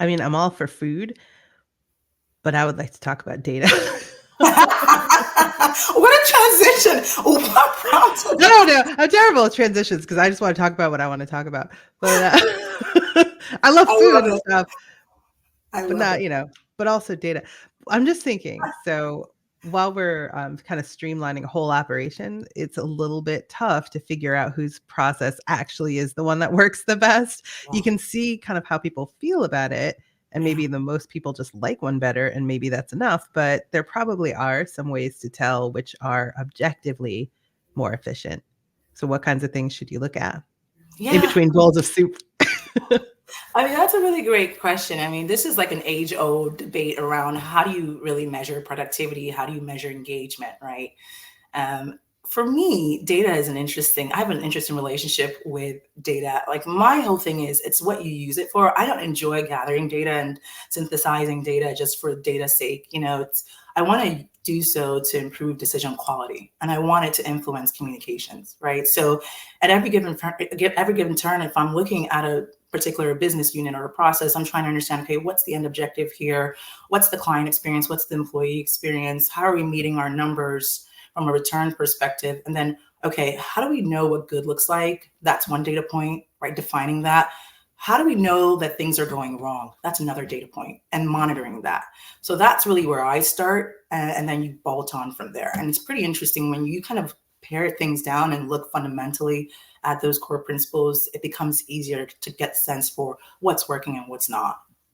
I mean, I'm all for food, but I would like to talk about data. What a transition. What prompted No, that? no, I'm terrible at transitions because I just want to talk about what I want to talk about. But I love I food love and it. stuff, I but love not, it. but also data. I'm just thinking, so while we're kind of streamlining a whole operation, it's a little bit tough to figure out whose process actually is the one that works the best. You Yeah. can see kind of how people feel about it. And Yeah. maybe the most people just like one better, and maybe that's enough. But there probably are some ways to tell which are objectively more efficient. So, what kinds of things should you look at in Yeah. between bowls of soup? I mean, that's a really great question. I mean, this is like an age-old debate around how do you really measure productivity? How do you measure engagement, right? Um, for me, data is I have an interesting relationship with data. Like my whole thing is it's what you use it for. I don't enjoy gathering data and synthesizing data just for data's sake. I want to do so to improve decision quality and I want it to influence communications, right? So at every given turn, if I'm looking at a particular business unit or a process, I'm trying to understand, okay, what's the end objective here? What's the client experience? What's the employee experience? How are we meeting our numbers from a return perspective? And then, okay, how do we know what good looks like? That's one data point, right? Defining that. How do we know that things are going wrong? That's another data point, and monitoring that. So that's really where I start. And then you bolt on from there. And it's pretty interesting when you kind of pare things down and look fundamentally at those core principles, it becomes easier to get sense for what's working and what's not.